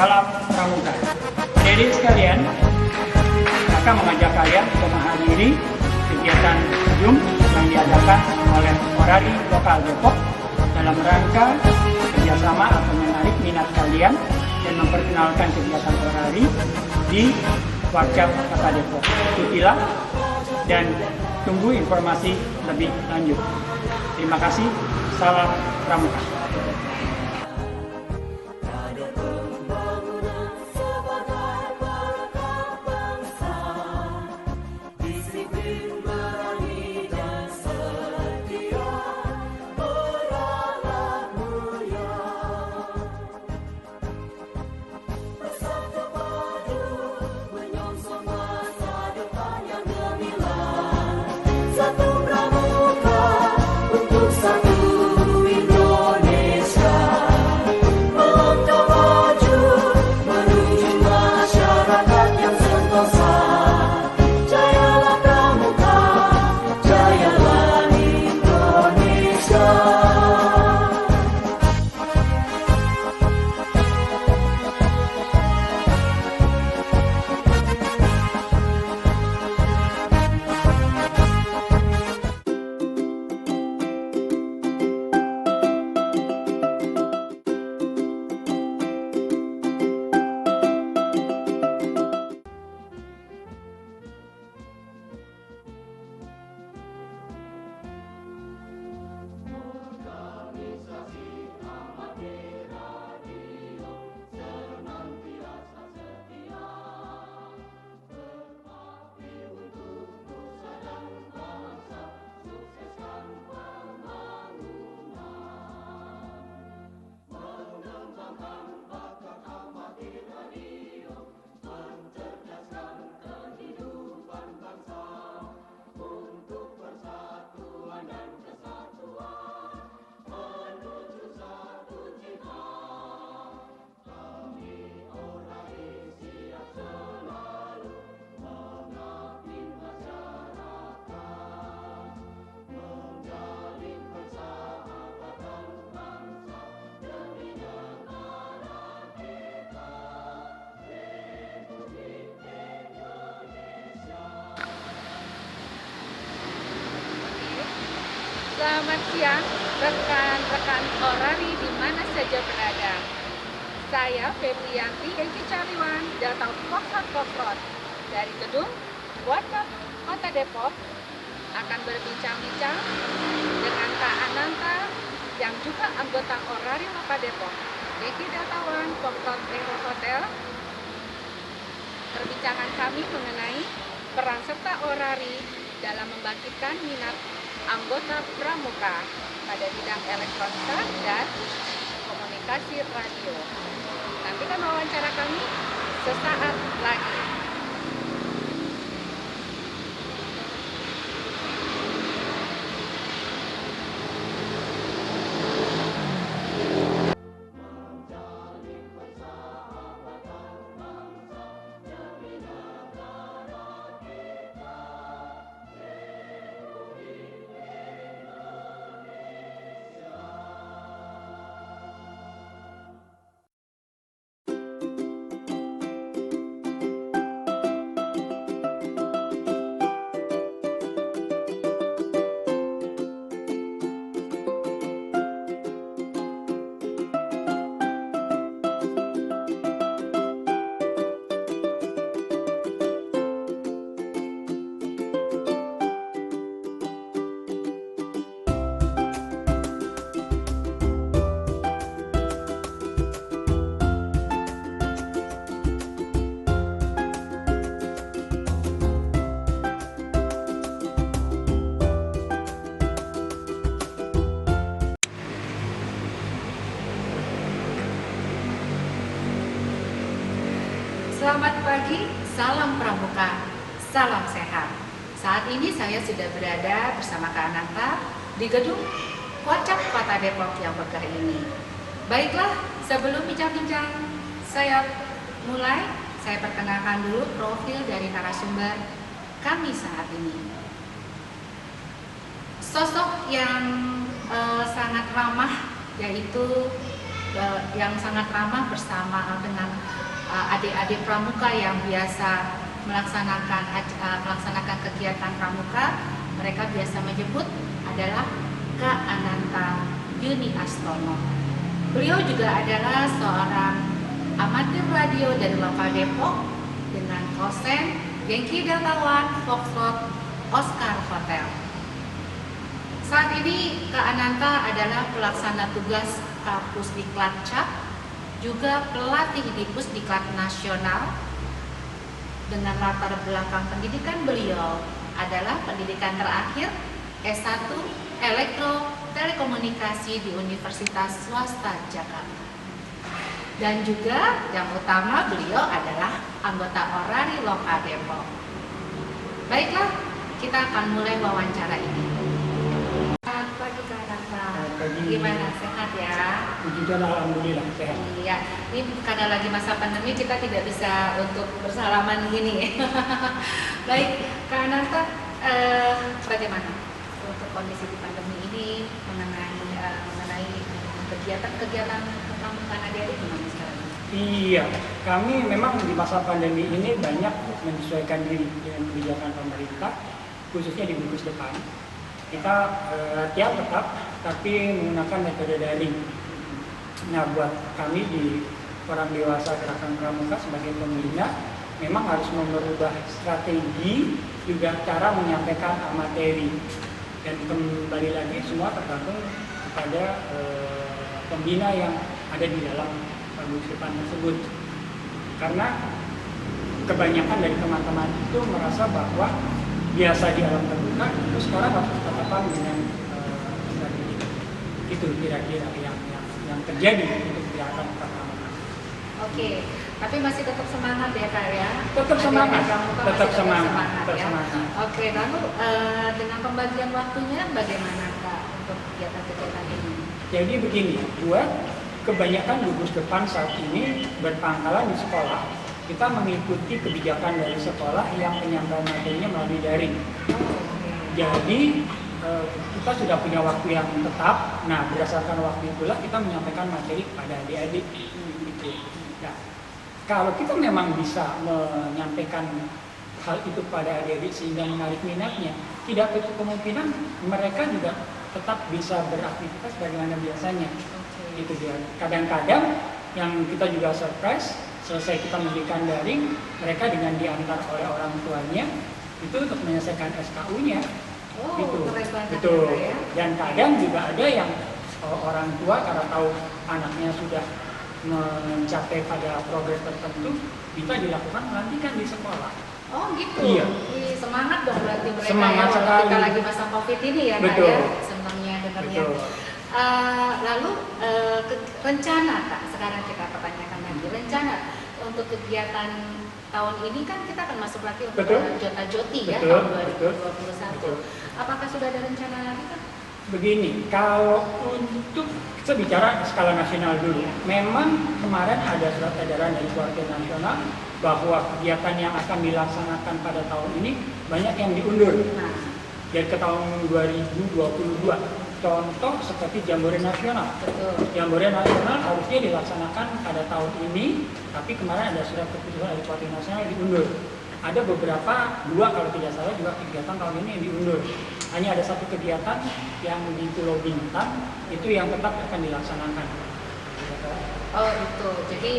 salam pramuka. Jadi sekalian, akan mengajak kalian untuk menghadiri kegiatan Zoom yang diadakan oleh Orari Lokal Depok dalam rangka kerjasama atau menarik minat kalian dan memperkenalkan kegiatan Orari di Warcap Kota Depok. Ikutilah dan tunggu informasi lebih lanjut. Terima kasih. Salam pramuka. Selamat siang, rekan-rekan Orari di mana saja berada. Saya Febrianti Eki Cariwan datang Pokrot dari gedung Warcap Kota Depok akan berbincang-bincang dengan Kak Ananta yang juga anggota Orari Lokal Depok. Eki Datawan Pokrot Hotel. Perbincangan kami mengenai peran serta Orari dalam membangkitkan minat anggota pramuka pada bidang elektronika dan komunikasi radio. Nantikan wawancara kami sesaat lagi. Selamat pagi, salam pramuka, salam sehat. Saat ini saya sudah berada bersama Kak Ananta di gedung Warcap Kota Depok yang megah ini. Baiklah, sebelum bincang-bincang, saya perkenalkan dulu profil dari narasumber kami saat ini. Sosok yang sangat ramah, yaitu yang sangat ramah bersama dengan adik-adik pramuka yang biasa melaksanakan kegiatan pramuka. Mereka biasa menyebut adalah Kak Ananta Yuni Astono. Beliau juga adalah seorang amatir radio dari lokal Depok dengan kosen Yankee Delta One Foxtrot Oscar Hotel. Saat ini Kak Ananta adalah pelaksana tugas Pusdiklat Cap, juga pelatih di Pusdiklat Nasional. Dengan latar belakang pendidikan beliau adalah pendidikan terakhir S1 Elektro Telekomunikasi di Universitas Swasta Jakarta. Dan juga yang utama beliau adalah anggota Orari Lokal Depok. Baiklah, kita akan mulai wawancara ini. Selamat pagi Kak Ananta. Gimana, sehat ya? Puji Tuhan, alhamdulillah sehat. Iya, ini karena lagi masa pandemi kita tidak bisa untuk bersalaman gini. Baik, Kak Ananta, bagaimana untuk kondisi di pandemi ini mengenai kegiatan kepramukaan adik-adik gimana sekarang? Iya, kami memang di masa pandemi ini banyak menyesuaikan diri dengan kebijakan pemerintah, khususnya di gugus depan. Kita latihan tetap, tapi menggunakan metode daring. Nah, buat kami di orang dewasa Gerakan Pramuka sebagai pembina, memang harus merubah strategi, juga cara menyampaikan materi. Dan kembali lagi semua tergantung kepada pembina yang ada di dalam gugus depan tersebut. Karena kebanyakan dari teman-teman itu merasa bahwa biasa di alam terbuka, terus sekarang harus bertatapan dengan strategi. Itu kira-kira yang terjadi untuk gerakan pramuka. Oke, tapi masih tetap semangat ya Kak ya? Tetap semangat, tetap semangat ya? ya. Oke, lalu dengan pembagian waktunya bagaimana Kak untuk kegiatan-kegiatan ini? Jadi begini, buat kebanyakan gugus depan saat ini berpangkalan di sekolah, kita mengikuti kebijakan dari sekolah yang penyampaian materinya melalui daring. Jadi kita sudah punya waktu yang tetap. Nah, berdasarkan waktu itulah kita menyampaikan materi kepada adik-adik. Gitu. Nah, kalau kita memang bisa menyampaikan hal itu pada adik-adik sehingga menarik minatnya, tidak tertutup kemungkinan mereka juga tetap bisa beraktivitas bagaimana biasanya. Gitu dia. Kadang-kadang yang kita juga surprise, selesai kita memberikan daring, mereka dengan diantar oleh orang tuanya itu untuk menyelesaikan SKU-nya. Oh, gitu. keren Betul. Ya. Dan kadang juga ada yang orang tua karena tahu anaknya sudah mencapai pada progres tertentu, bisa dilakukan pelantikan di sekolah. Oh gitu. Iya. Semangat dong berarti mereka semangat ya, sekali. kita lagi masa COVID ini ya Kak Betul. ya. Senangnya dengarnya. Lalu rencana Kak, sekarang kita pertanyakan lagi rencana untuk kegiatan tahun ini kan kita akan masuk lagi untuk Jota Joti ya tahun 2021. Betul. Apakah sudah ada rencana lagi Kak? Begini, kalau untuk kita bicara skala nasional dulu, memang kemarin ada surat edaran dari Koordinator Nasional bahwa kegiatan yang akan dilaksanakan pada tahun ini banyak yang diundur. Nah, Dari ke tahun 2022. Contoh seperti Jambore Nasional. betul. Jambore Nasional harusnya dilaksanakan pada tahun ini, tapi kemarin ada surat keputusan dari Koordinator Nasional diundur. Ada beberapa, 2 kalau tidak salah juga kegiatan tahun ini yang diundur. Hanya ada 1 kegiatan yang di Pulau Bintan, itu yang tetap akan dilaksanakan. Oh itu, jadi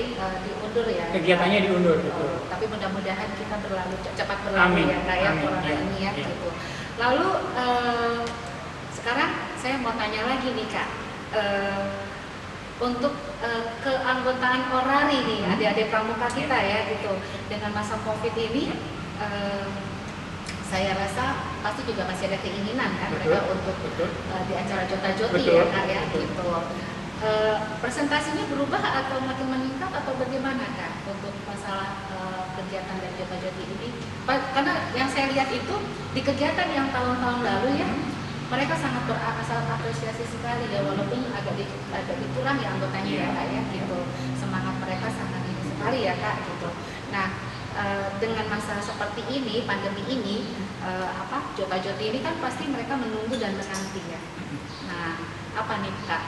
diundur ya? Kegiatannya diundur, betul. Tapi mudah-mudahan kita cepat berlalu ya Kak ya, corona ini ya gitu. Lalu sekarang saya mau tanya lagi nih Kak, untuk keanggotaan Orari nih, adik-adik pramuka kita ya gitu, dengan masa COVID ini, saya rasa pasti juga masih ada keinginan kan mereka untuk di acara Jota Joti ya Kak ya gitu. Presentasinya berubah atau makin meningkat atau bagaimana Kak untuk masalah kegiatan dari Jota Joti ini? Karena yang saya lihat itu di kegiatan yang tahun-tahun lalu ya, mereka sangat apresiasi sekali ya, walaupun agak dikurangi anggotanya ya Kak ya gitu. Semangat mereka sangat ini sekali ya Kak gitu. Nah, dengan masa seperti ini, pandemi ini, Jota Joti ini kan pasti mereka menunggu dan menanti ya. Nah, apa nih Kak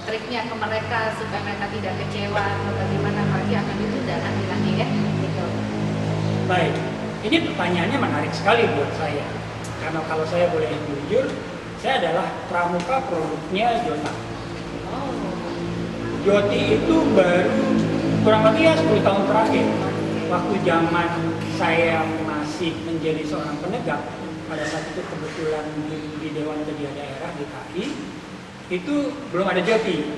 triknya ke mereka supaya mereka tidak kecewa atau bagaimana lagi akan ditudahkan bilangnya ya gitu. Baik, ini pertanyaannya menarik sekali buat saya. Karena kalau saya boleh jujur, saya adalah pramuka produknya Jota. Oh. Joti itu baru kurang lebih ya 10 tahun terakhir. Waktu zaman saya masih menjadi seorang penegak, pada saat itu kebetulan di Dewan Kerja Daerah DKI, itu belum ada Joti.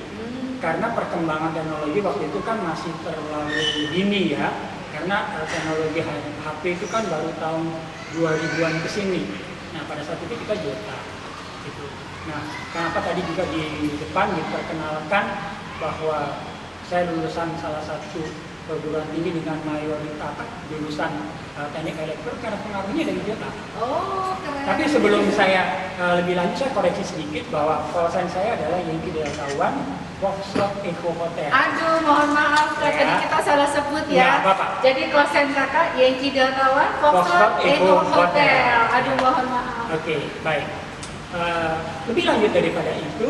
Karena perkembangan teknologi waktu itu kan masih terlalu dini ya. Karena teknologi HP itu kan baru tahun 2000-an ke sini. Nah, pada saat itu kita Jota. Gitu. Nah, kenapa tadi juga di depan diperkenalkan bahwa saya lulusan salah satu perguruan tinggi dengan mayoritas jurusan teknik elektro karena pengaruhnya dari Jota. Oh, keren. Tapi sebelum saya lebih lanjut, saya koreksi sedikit bahwa call sign saya adalah Yankee Delta One Foxtrot Echo Hotel. Aduh, mohon maaf Kak, Ya. tadi kita salah sebut ya. Nggak apa-apa. Jadi klien kakak Yankee Delta One Foxtrot Echo Hotel. Aduh, mohon maaf. Oke, baik. Lebih lanjut daripada itu,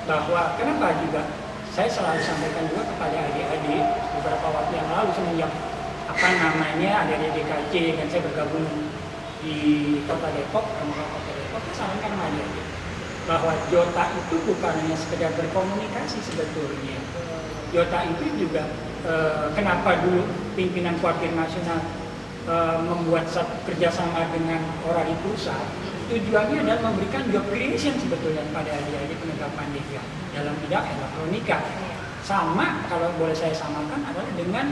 bahwa kenapa juga saya selalu sampaikan juga kepada adik-adik beberapa waktu yang lalu semenjak ada di DKC dan saya bergabung di Kota Depok, Pramuka Kota Depok, saya sampaikan sama adik-adik bahwa Jota itu bukan hanya sekedar berkomunikasi sebetulnya. Jota itu juga kenapa dulu pimpinan Koordinasi Nasional membuat kerjasama dengan Orari Pusat, tujuannya adalah memberikan job creation sebetulnya pada adik-adik penegak pandega dalam bidang elektronika. Sama, kalau boleh saya samakan adalah dengan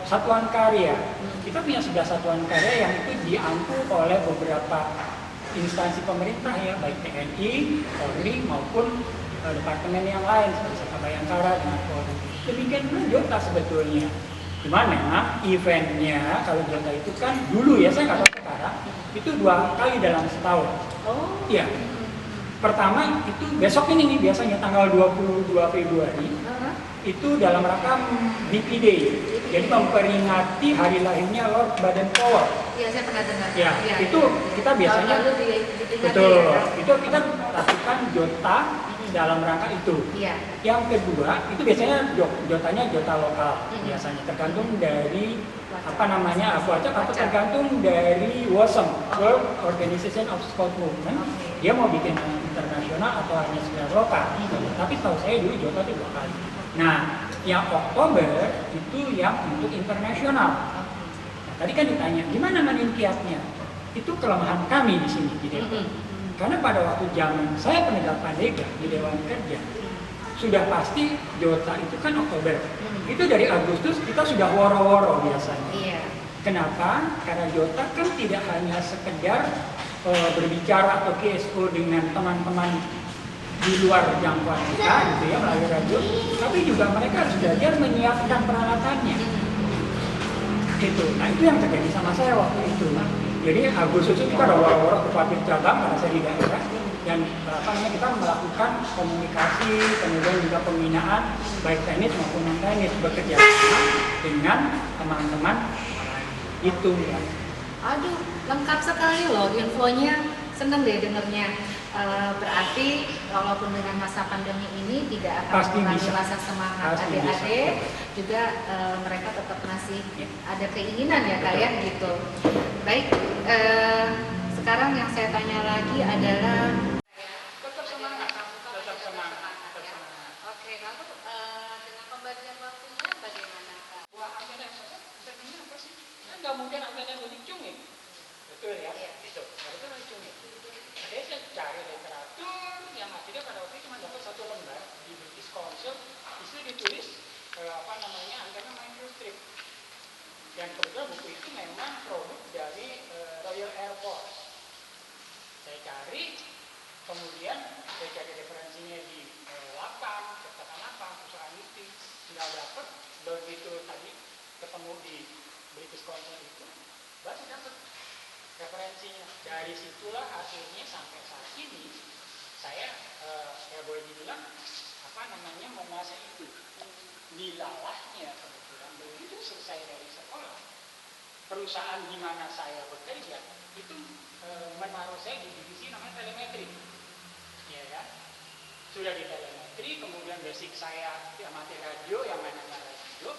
satuan karya. Kita punya 11 satuan karya yang itu diampu oleh beberapa instansi pemerintah ya, baik TNI, Polri maupun departemen yang lain seperti Saka Bayangkara dengan Polri. Demikian pula Jota sebetulnya. Dimana eventnya kalau Jota itu kan dulu ya, saya nggak tahu sekarang, itu 2 kali dalam setahun. Oh. Iya. Pertama itu besok ini nih biasanya tanggal 22 Februari. Itu dalam rangka BP Day. Jadi memperingati hari lahirnya Lord Baden-Powell. Iya, saya pernah dengar. Ya, itu kita biasanya betul. Itu kita lakukan Jota dalam rangka itu. Iya. Yang kedua, itu biasanya Jotanya Jota lokal biasanya tergantung dari cuaca atau tergantung dari WOSM, World Organization of Scout Movement. Dia mau bikin internasional atau hanya sekedar lokal. Tapi tahu saya dulu Jota itu 2 kali. Nah, yang Oktober itu yang untuk internasional. Nah, tadi kan ditanya, gimana kiatnya? Itu kelemahan kami di sini di Depok. Karena pada waktu zaman saya penegak pandega di Dewan Kerja, sudah pasti Jota itu kan Oktober. Itu dari Agustus kita sudah woro-woro biasanya. Iya. Kenapa? Karena Jota kan tidak hanya sekedar berbicara atau KSO dengan teman-teman di luar jangkauan kita gitu ya melalui radio, tapi juga mereka harus belajar menyiapkan peralatannya. Gitu. Nah itu yang terjadi sama saya waktu itu. Jadi Agustus itu kita ada waro-waro ke Papir cabang karena saya di daerah dan kita melakukan komunikasi, kemudian juga pembinaan baik teknis maupun non teknis bekerja sama dengan teman-teman itu ya. Aduh, lengkap sekali loh infonya. Seneng deh dengernya. Berarti walaupun dengan masa pandemi ini tidak akan mengurangi rasa semangat adik-adik, juga mereka tetap masih ada keinginan ya Kak ya gitu. Baik, sekarang yang saya tanya lagi adalah Tetap semangat. Oke, lalu dengan pembagian waktunya bagaimana Kak? Wah, akhirnya saya apa sih? Nggak mungkin akhirnya dicungin. Betul ya? Itu. Betul dicungin. Jadi saya cari literatur yang akhirnya pada waktu itu cuma dapat 1 lembar di British Council, itu ditulis anggapnya Microstrip. Dan kebetulan buku itu memang produk dari Royal Air Force. Saya cari, kemudian saya cari referensinya di lapang, catatan lapang, perusahaan itu, nggak dapat. Begitu tadi ketemu di British Council itu, baru dapat referensinya. Dari situlah hasilnya sampai saat ini saya boleh dibilang menguasai itu. Dilalahnya kebetulan begitu selesai dari sekolah, perusahaan di mana saya bekerja itu menaruh saya di divisi namanya telemetri, ya kan? Sudah di telemetri. geometri, kemudian basic saya amati radio, yang mainannya radio.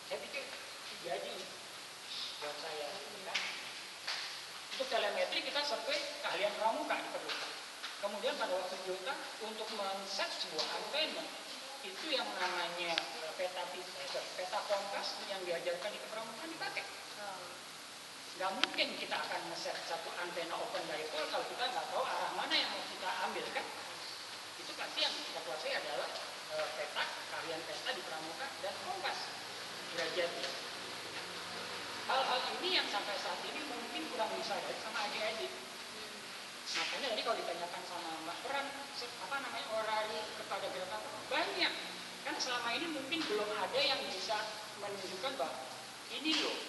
Saya pikir jadi buat saya, gitu kan. Untuk telemetri kita survei keahlian pramuka diperlukan. Kemudian pada waktu Jota untuk men-set sebuah antena itu yang namanya peta kompas yang diajarkan di kepramukaan dipakai. Nggak mungkin kita akan nge-set satu antena open dipole kalau kita nggak tahu arah mana yang mau kita ambil kan. Itu pasti yang kita kuasai adalah peta, keahlian peta di pramuka dan kompas derajatnya. Hal-hal ini yang sampai saat ini mungkin kurang disadari sama adik-adik. Makanya tadi kalau ditanyakan sama Mbak Peran, orari kepada gerakan banyak. Karena selama ini mungkin belum ada yang bisa menunjukkan bahwa ini loh,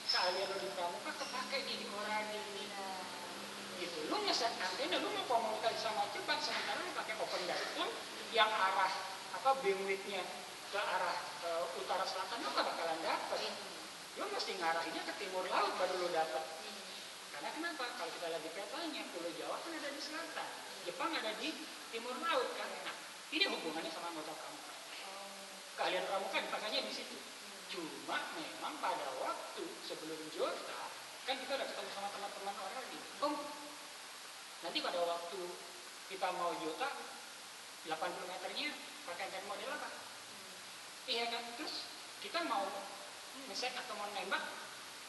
keahlian lo di pramuka kepake di orari ini. Gitu. Lo ngeset antena, lo mau komunikasi sama Jepang, sementara lo pakai open dipole yang arah beam width-nya ke arah utara selatan, lo gak bakalan dapet. Lo mesti ngarahinnya ke timur laut baru lo dapet. Karena kenapa? Kalau kita lihat di petanya, Pulau Jawa kan ada di selatan, Jepang ada di timur laut kan. Nah, ini hubungannya sama anggota pramuka. Keahlian pramuka dipakainya di situ. Cuma memang pada waktu sebelum Jota, kan kita udah ketemu sama teman-teman orang di nanti pada waktu kita mau Jota 80 meternya pakai antena model apa? Iya kan? Terus kita mau nge-set atau mau nembak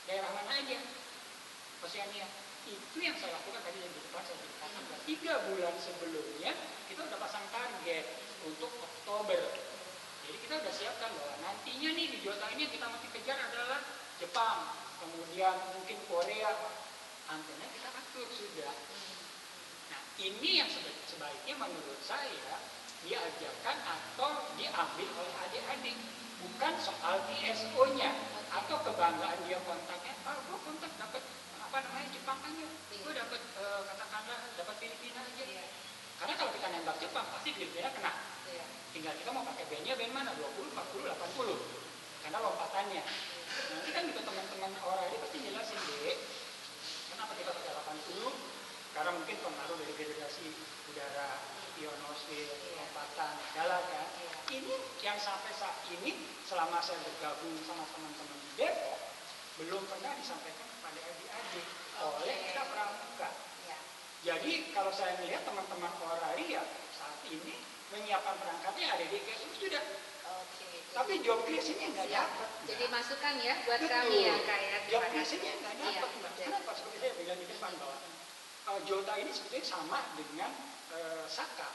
daerah mana aja? Oceania. Itu yang saya lakukan tadi yang di depan saya ceritakan. 3 bulan sebelumnya kita udah pasang target untuk Oktober. Jadi kita udah siapkan bahwa nantinya nih di Jota ini kita mesti kejar adalah Jepang, kemudian mungkin Korea. Antena kita atur sudah. Nah, ini yang sebaiknya menurut saya diajarkan atau diambil oleh adik-adik. Bukan soal TSO-nya atau kebanggaan dia kontaknya. Gue kontak dapat Jepang aja. Gue dapat katakanlah dapat Filipina aja. Karena kalau kita nembak Jepang pasti Filipina kena. Tinggal kita mau pakai bandnya band mana, 20, 40, 80. Karena lompatannya. Nanti kan juga teman-teman orang ini pasti jelasin deh. Kenapa kita pakai 80? Karena mungkin pengaruh dari gradasi udara, ionosfer, lompatan, jalan kan. Ini yang sampai saat ini selama saya bergabung sama teman-teman di Depok belum pernah disampaikan kepada adik-adik oleh kita pramuka. Jadi kalau saya melihat teman-teman orari ya saat ini menyiapkan perangkatnya ada di KSU sudah. Tapi job creation-nya nggak dapat. Jadi masukan ya buat kami ya Kak ya. Job creation-nya nggak dapat. Kenapa? Seperti saya bilang di depan bahwa Jota ini sebetulnya sama dengan Saka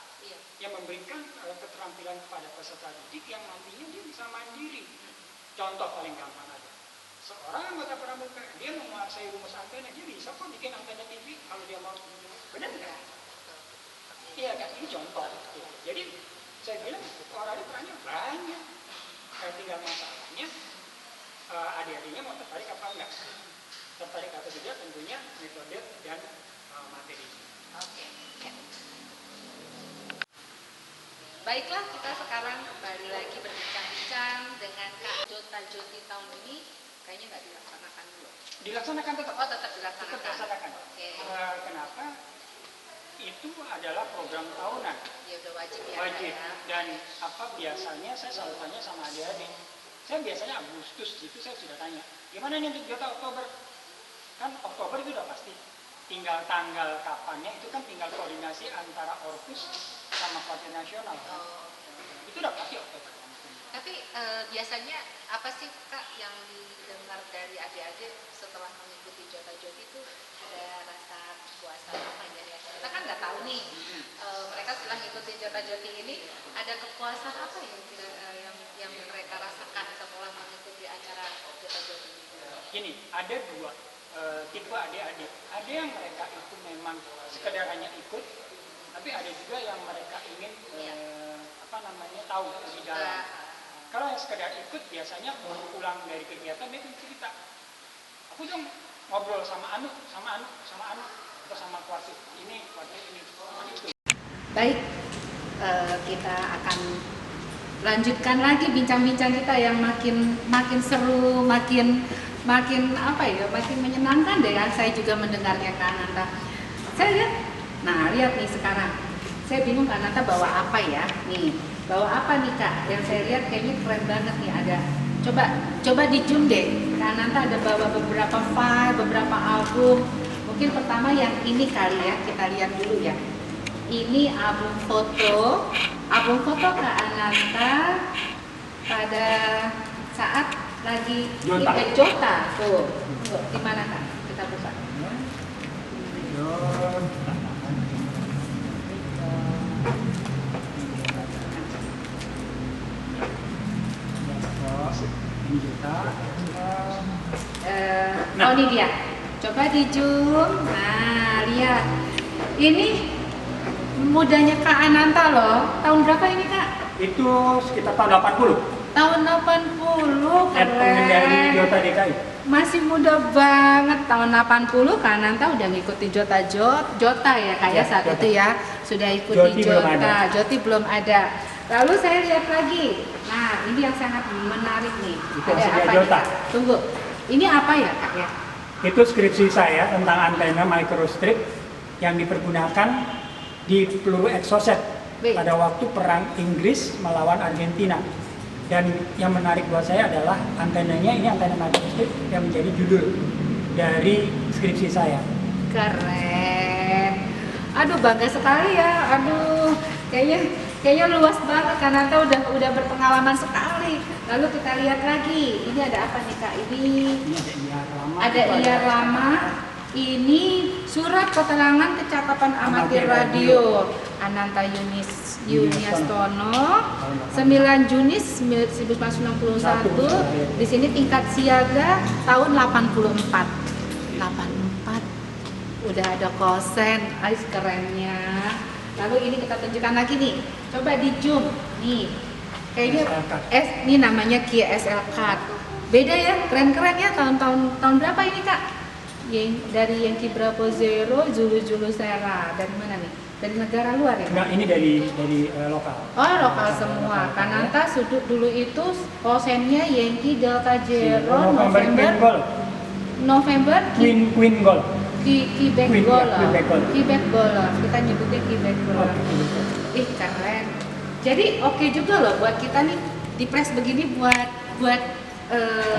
yang memberikan keterampilan kepada peserta didik yang nantinya dia bisa mandiri. Contoh paling gampang aja. Seorang anggota pramuka dia menguasai rumus antena, dia bisa kok bikin antena TV kalau dia mau. Benar nggak? Iya kan, ini contoh. Jadi saya bilang orang ini perannya banyak. Tinggal masalahnya adik-adiknya mau tertarik apa enggak. Tertarik atau tidak tentunya metode dan materi. Oke. Baiklah, kita sekarang kembali lagi berbincang-bincang dengan Kak Jota Joti tahun ini. Kayaknya nggak dilaksanakan dulu. Dilaksanakan tetap. Oh, tetap dilaksanakan. Tetap dilaksanakan. Kenapa? Itu adalah program tahunan. Ya udah wajib ya. Wajib. Ya. Dan biasanya saya selalu tanya sama adik-adik. Saya biasanya Agustus itu saya sudah tanya, gimana nih untuk Jota Oktober? Kan Oktober itu udah pasti. Tinggal tanggal kapannya itu kan tinggal koordinasi antara Orpus sama Partai Nasional. Kan? Itu udah pasti Oktober. Tapi biasanya apa sih Kak yang didengar dari adik-adik setelah mengikuti Jota Joti itu ada rasa kepuasan apa ya? Kita kan nggak tahu nih mereka setelah mengikuti Jota Joti ini ada kepuasan apa yang mereka rasakan setelah mengikuti acara Jota Joti ini? Gini, ada 2 tipe adik-adik. Ada yang mereka itu memang sekedar hanya ikut, tapi ada juga yang mereka ingin tahu lebih dalam. Kalau yang sekedar ikut biasanya baru pulang dari kegiatan dia cerita, aku dong ngobrol sama Anu, atau sama kuartit ini, itu. Baik, kita akan lanjutkan lagi bincang-bincang kita yang makin seru, makin menyenangkan deh ya. Saya juga mendengarnya Kak Ananta. Saya lihat nih sekarang Saya bingung Kak Nanta bawa apa ya? Nih, bawa apa nih Kak? Yang saya lihat kayaknya keren banget nih. Ada, coba di zoom deh. Kak Nanta ada bawa beberapa file, beberapa album. Mungkin pertama yang ini kali ya, kita lihat dulu ya. Ini album foto Kak Ananta pada saat lagi Jota. Tuh, di mana Kak? Kita buka. Ini Jota. Oh ini dia. Coba di zoom. Nah, lihat. Ini mudanya Kak Ananta loh. Tahun berapa ini Kak? Itu sekitar tahun 80. Tahun 80, Dari Jota keren. DKI. Masih muda banget, tahun 80 Kak Ananta udah ngikuti Jota ya Kak ya, Ya, saat Jota. itu ya. Sudah ikuti Joti belum Jota, ada. Joti belum ada. Lalu saya lihat lagi. Nah, ini yang sangat menarik nih. Itu Ada hasilnya apa nih, Jota. Kak? Tunggu. Ini apa ya Kak ya? Itu skripsi saya tentang antena microstrip yang dipergunakan di peluru Exocet Baik. pada waktu perang Inggris melawan Argentina. Dan yang menarik buat saya adalah antenanya, ini antena microstrip yang menjadi judul dari skripsi saya. Keren. Aduh bangga sekali ya. Aduh, kayaknya luas banget Kak Ananta udah berpengalaman sekali. Lalu kita lihat lagi. Ini ada apa nih Kak? Ini Ini ada IAR lama. ada itu IAR lama. Ini surat keterangan kecakapan amatir radio Ananta Yuniastono 9 Juni 1961. Di sini tingkat siaga tahun 84. Udah ada kosen, ais kerennya. Lalu ini kita tunjukkan lagi nih. Coba di zoom. Nih. Kayaknya ini namanya Kia SL Card. Beda ya, keren-keren ya. Tahun berapa ini Kak? Dari Yankee Bravo Zero, Zulu Sierra. Dari mana nih? Dari negara luar ya? Enggak, ini dari lokal. Oh, lokal semua. Kak Ananta sudut dulu itu kosennya Yankee Delta Zero, November Queen Gold. Quebec Queen, ya, Gold. Quebec Gold. Quebec Gold. Kita nyebutnya Quebec Gold. Ih, keren. Jadi oke juga loh buat kita nih di press begini buat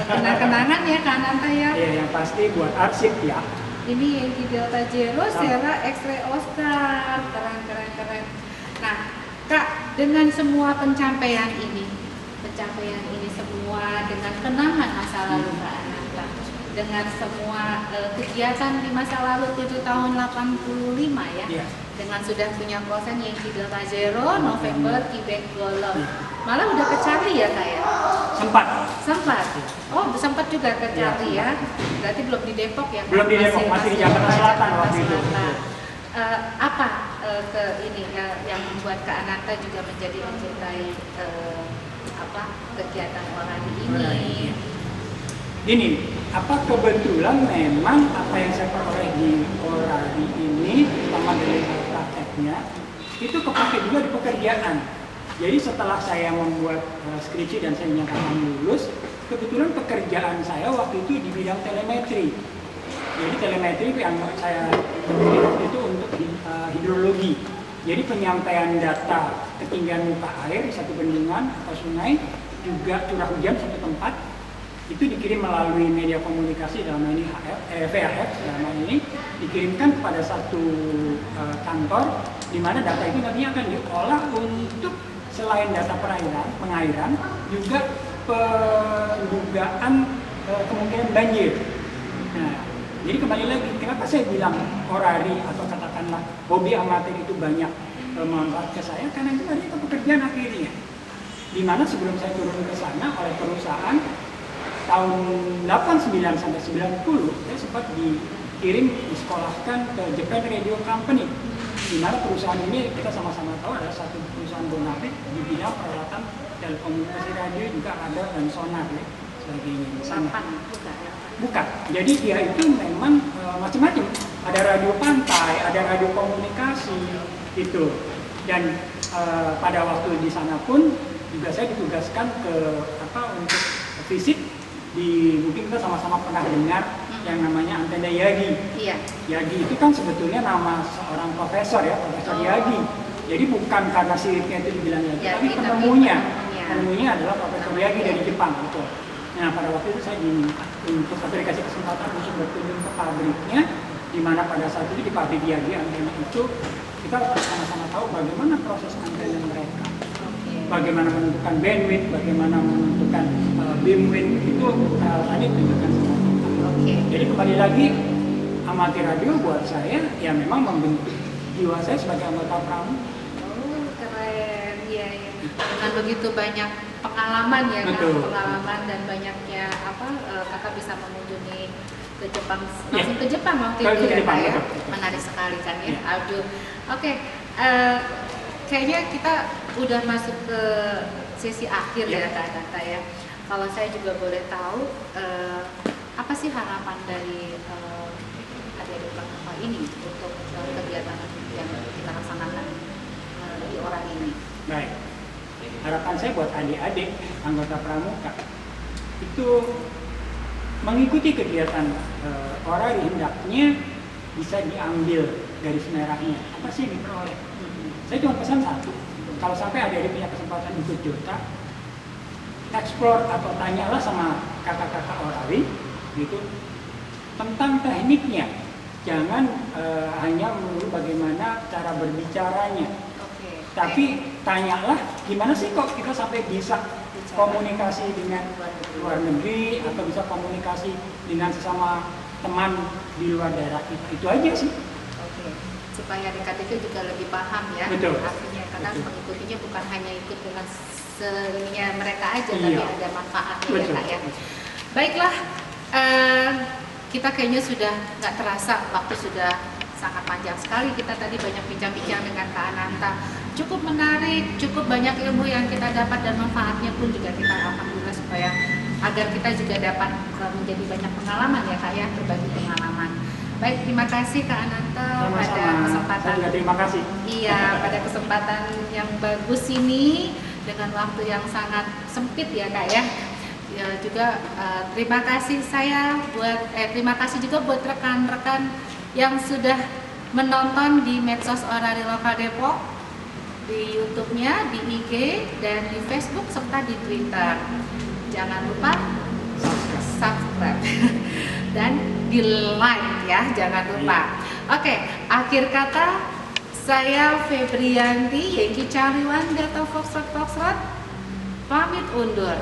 kenang-kenangan ya Kak Ananta ya. Iya, yang pasti buat arsip ya. Ini Yankee Delta Zero, Sierra X-Ray Oscar. Keren. Nah, Kak, dengan semua pencapaian ini semua dengan kenangan masa lalu Kak Ananta, dengan semua kegiatan di masa lalu 7 tahun 85 ya. Iya. Dengan sudah punya kosan Yankee Delta Zero, November Quebec Gold. Malah udah ke Charlie ya Kak ya? Sempat. Oh, sempat juga ke Charlie ya. Berarti belum di Depok ya? Belum di Depok, masih di Jakarta Selatan waktu itu. Apa yang membuat Kak Ananta juga menjadi mencintai kegiatan orani ini? Gini, kebetulan memang apa yang saya peroleh di orari ini, sama dari prakteknya, itu kepake juga di pekerjaan. Jadi setelah saya membuat skripsi dan saya dinyatakan lulus, kebetulan pekerjaan saya waktu itu di bidang telemetri. Jadi telemetri yang saya pilih waktu itu untuk hidrologi. Jadi penyampaian data ketinggian muka air satu bendungan atau sungai, juga curah hujan satu tempat, itu dikirim melalui media komunikasi dalam ini VHF selama ini dikirimkan kepada satu kantor di mana data itu nantinya akan diolah untuk selain data pengairan juga pendugaan kemungkinan banjir. Nah, jadi kembali lagi, kenapa saya bilang orari atau katakanlah hobi amatir itu banyak memanfaat ke saya, karena itu tadi itu pekerjaan akhirnya. Dimana sebelum saya turun ke sana oleh perusahaan tahun 89 sampai 90 saya sempat disekolahkan ke Japan Radio Company, di mana perusahaan ini kita sama-sama tahu adalah satu perusahaan bonafit di bidang peralatan telekomunikasi radio, juga radar dan sonar ya, sebagainya. Bukan. Jadi dia itu memang macam-macam. Ada radio pantai, ada radio komunikasi gitu. Dan pada waktu di sana pun juga saya ditugaskan untuk visit di, mungkin kita sama-sama pernah dengar yang namanya antena Yagi. Iya. Yagi itu kan sebetulnya nama seorang profesor ya, Profesor Yagi. Jadi bukan karena siripnya itu dibilang lagi, Ya, tapi tapi penemunya. penemunya. Penemunya adalah Profesor Yagi dari Jepang, betul. Nah, pada waktu itu saya diminta untuk dikasih kesempatan untuk berkunjung ke pabriknya, di mana pada saat itu di pabrik Yagi antena itu kita sama-sama tahu bagaimana proses antena mereka, bagaimana menentukan bandwidth, bagaimana menentukan beamwidth, itu tadi tunjukkan semua. Jadi kembali lagi, amati radio buat saya ya memang membentuk jiwa saya sebagai anggota pramuka. Oh, keren. Iya, ya. Dengan begitu banyak pengalaman ya, kan? Betul. Pengalaman dan banyaknya kakak bisa mengunjungi ke Jepang, langsung ke Jepang waktu itu ya, Kak, ya. Menarik sekali kan ya. Aduh. Oke. Kayaknya kita udah masuk ke sesi akhir ya, Kak Ananta ya. Kalau saya juga boleh tahu, apa sih harapan dari adik-adik pramuka ini untuk kegiatan yang kita laksanakan di orang ini? Baik, harapan saya buat adik-adik anggota pramuka itu mengikuti kegiatan orari, hendaknya bisa diambil garis merahnya. Apa sih yang diperoleh? Saya cuma pesan satu, kalau sampai adik-adik punya kesempatan ikut Jota, explore atau tanyalah sama kakak-kakak orari gitu tentang tekniknya. Jangan hanya melulu bagaimana cara berbicaranya, tapi tanyalah gimana sih kok kita sampai bisa komunikasi dengan luar negeri atau bisa komunikasi dengan sesama teman di luar daerah kita. Itu aja sih. Supaya adik-adik juga lebih paham ya. Betul. Artinya karena mengikutinya bukan hanya ikut dengan seninya mereka aja, Iya. tapi ada manfaatnya. Betul. Ya, Kak ya. Baiklah, kita kayaknya sudah nggak terasa, waktu sudah sangat panjang sekali. Kita tadi banyak bincang-bincang dengan Kak Ananta. Cukup menarik, cukup banyak ilmu yang kita dapat dan manfaatnya pun juga kita alhamdulillah, supaya agar kita juga dapat menjadi banyak pengalaman ya, Kak ya, berbagi pengalaman. Baik, terima kasih Kak Ananta pada kesempatan. Saya juga terima kasih. Iya, pada kesempatan yang bagus ini dengan waktu yang sangat sempit ya, Kak ya. Ya, juga terima kasih terima kasih juga buat rekan-rekan yang sudah menonton di medsos Orari Lokal Depok, di YouTube-nya, di IG, dan di Facebook serta di Twitter. Jangan lupa subscribe dan di like ya, jangan lupa. Oke, akhir kata saya Febrianti Yengki Cariwan Delta Foxtrot pamit undur.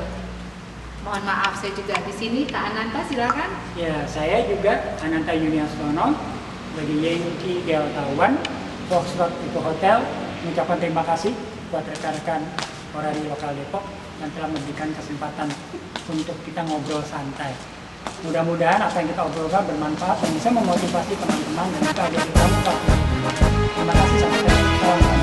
Mohon maaf saya juga di sini. Kak Ananta silakan. Ya, saya juga Ananta Yuniastono sebagai Yengki Delta One Foxtrot itu hotel mengucapkan terima kasih buat rekan-rekan Orari Lokal Depok yang telah memberikan kesempatan untuk kita ngobrol santai. Mudah-mudahan apa yang kita obrolkan bermanfaat dan bisa memotivasi teman-teman dan juga adik-adik pramuka. Terima kasih, sampai jumpa.